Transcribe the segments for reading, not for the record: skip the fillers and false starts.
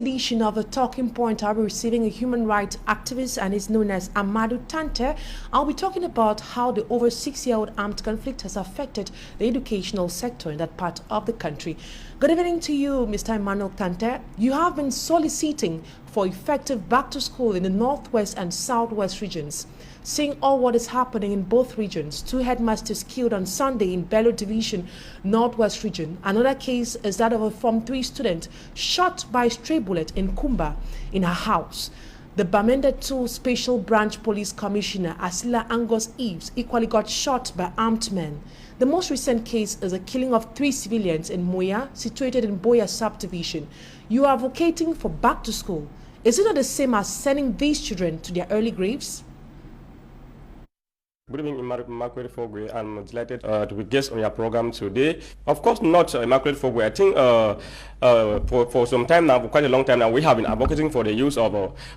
Edition of a talking point, I'll be receiving a human rights activist and is known as Amadou Tante. I'll be talking about how the over 6-year-old armed conflict has affected the educational sector in that part of the country. Good evening to you, Mr. Emmanuel Tante. You have been soliciting for effective back to school in the northwest and southwest regions. Seeing all what is happening in both regions, 2 headmasters killed on Sunday in Bello Division, Northwest region. Another case is that of a Form 3 student shot by a stray bullet in Kumba in her house. The Bamenda 2 Special Branch Police Commissioner Asila Angos Eves equally got shot by armed men. The most recent case is a killing of 3 civilians in Moya, situated in Boya subdivision. You are advocating for back to school. Is it not the same as sending these children to their early graves? Good evening, Immaculate Fogwe. I'm delighted to be guest on your program today. Of course, not Immaculate Fogwe. I think for some time now, for quite a long time now, we have been advocating for the use of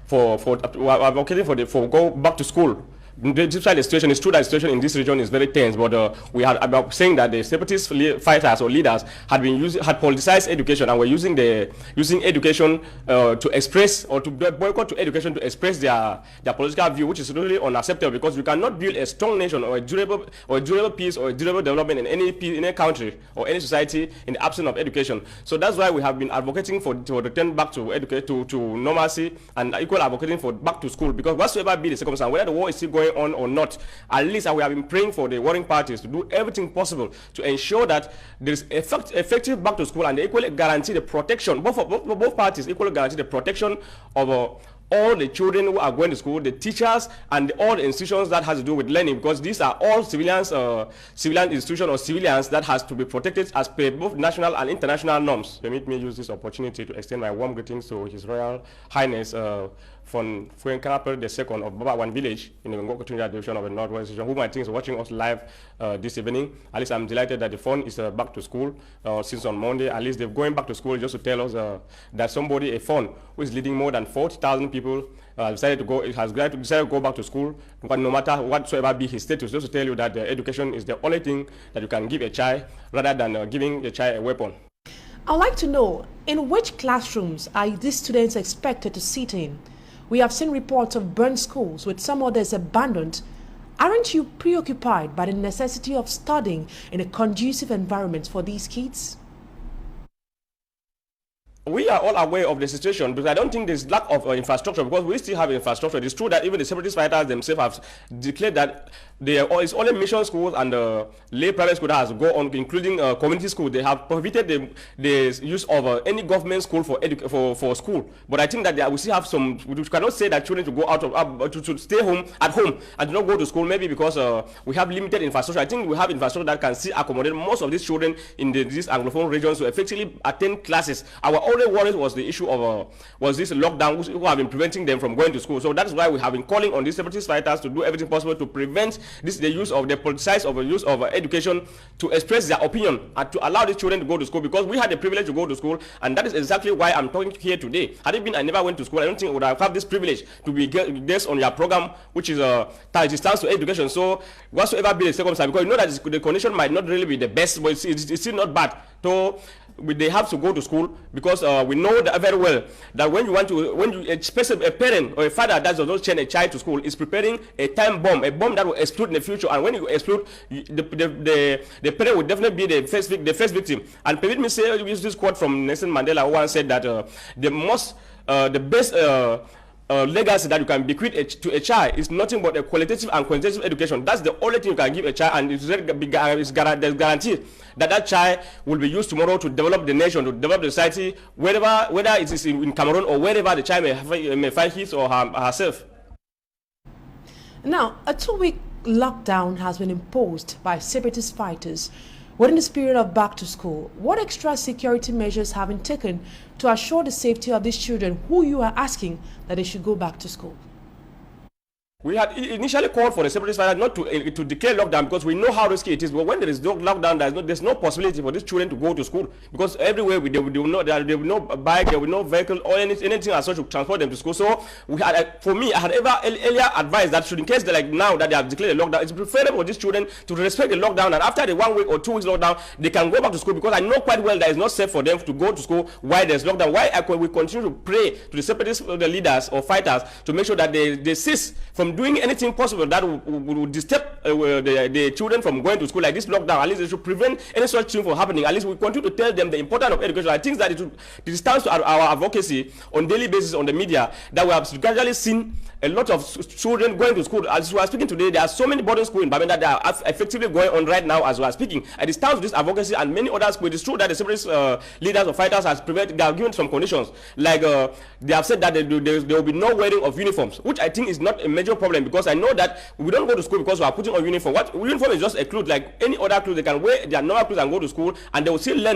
advocating for go back to school. Despite the situation, it's true that the situation in this region is very tense, but we had about saying that the separatist fighters or leaders had politicized education and were using education to express or to boycott to education to express their political view, which is really unacceptable, because you cannot build a strong nation or a durable peace or a durable development in any country or any society in the absence of education. So that's why we have been advocating for return back to normalcy, and equal advocating for back to school, because whatsoever be the circumstance, whether the war is still going on or not, at least we have been praying for the warring parties to do everything possible to ensure that there is effective back to school, and they equally guarantee the protection, both parties equally guarantee the protection of all the children who are going to school, the teachers, and all the institutions that has to do with learning, because these are all civilian institutions or civilians that has to be protected as per both national and international norms. Permit me use this opportunity to extend my warm greetings to His Royal Highness from Fuenkanapel II of Babawan Village in the Ngokotunya division of the Northwest region, whom I think is watching us live this evening. At least I'm delighted that the fund is back to school since on Monday. At least they're going back to school just to tell us that somebody, a fund who is leading more than 40,000 people, decided to go back to school, but no matter whatsoever be his status, just to tell you that education is the only thing that you can give a child, rather than giving a child a weapon. I'd like to know, in which classrooms are these students expected to sit in? We have seen reports of burned schools, with some others abandoned. Aren't you preoccupied by the necessity of studying in a conducive environment for these kids? We are all aware of the situation, because I don't think there's lack of infrastructure, because we still have infrastructure. It's true that even the separatist fighters themselves have declared that it's only mission schools and lay private school that has to go on, including community school. They have prohibited the use of any government school for school. But I think that we still have some. We cannot say that children to go out of to stay at home and do not go to school, maybe because we have limited infrastructure. I think we have infrastructure that can still accommodate most of these children in these Anglophone regions to effectively attend classes. Our only worry was the issue of this lockdown, who have been preventing them from going to school. So that's why we have been calling on these separatist fighters to do everything possible to prevent the use of the use of education to express their opinion and to allow these children to go to school, because we had the privilege to go to school, and that is exactly why I'm talking here today. Had it been I never went to school, I don't think I would have this privilege to be guest on your program, which is it stands to education. So whatsoever be the circumstance, because you know that the condition might not really be the best, but it's still not bad. So they have to go to school, because we know that very well that when you especially a parent or a father that does not send a child to school is preparing a time bomb, a bomb that will explode in the future. And when you explode, the parent will definitely be the first victim. And permit me say, use this quote from Nelson Mandela, who once said that the best legacy that you can bequeath to a child is nothing but a qualitative and quantitative education. That's the only thing you can give a child, and it's guaranteed that that child will be used tomorrow to develop the nation, to develop the society, whether it is in Cameroon or wherever the child may find his or herself. Now, a 2-week lockdown has been imposed by separatist fighters within this period of back to school. What extra security measures have been taken to assure the safety of these children who you are asking that they should go back to school? we had initially called for the separatist fighters not to declare lockdown because we know how risky it is. But when there is no lockdown, there's no possibility for these children to go to school because everywhere there will no bike, there will no vehicle or anything as such to transport them to school. So we had, for me, I had earlier advised that should, in case like now that they have declared a lockdown, it's preferable for these children to respect the lockdown, and after the 1 week or 2 weeks lockdown, they can go back to school, because I know quite well that it's not safe for them to go to school while there's lockdown. Why we continue to pray to the separatist leaders or fighters to make sure that they cease from doing anything possible that would disturb the children from going to school, like this lockdown. At least they should prevent any such thing from happening. At least we continue to tell them the importance of education. I think that it stands to our advocacy on daily basis on the media that we have gradually seen a lot of children going to school. As we are speaking today, there are so many boarding schools in Bamenda that are effectively going on right now as we are speaking. And it stands to this advocacy and many other schools. It is true that the separatist leaders or fighters they have given some conditions, like they have said that there will be no wearing of uniforms, which I think is not a major problem, because I know that we don't go to school because we are putting on uniform. What uniform is just a clothes like any other clothes. They can wear their normal clothes and go to school, and they will still learn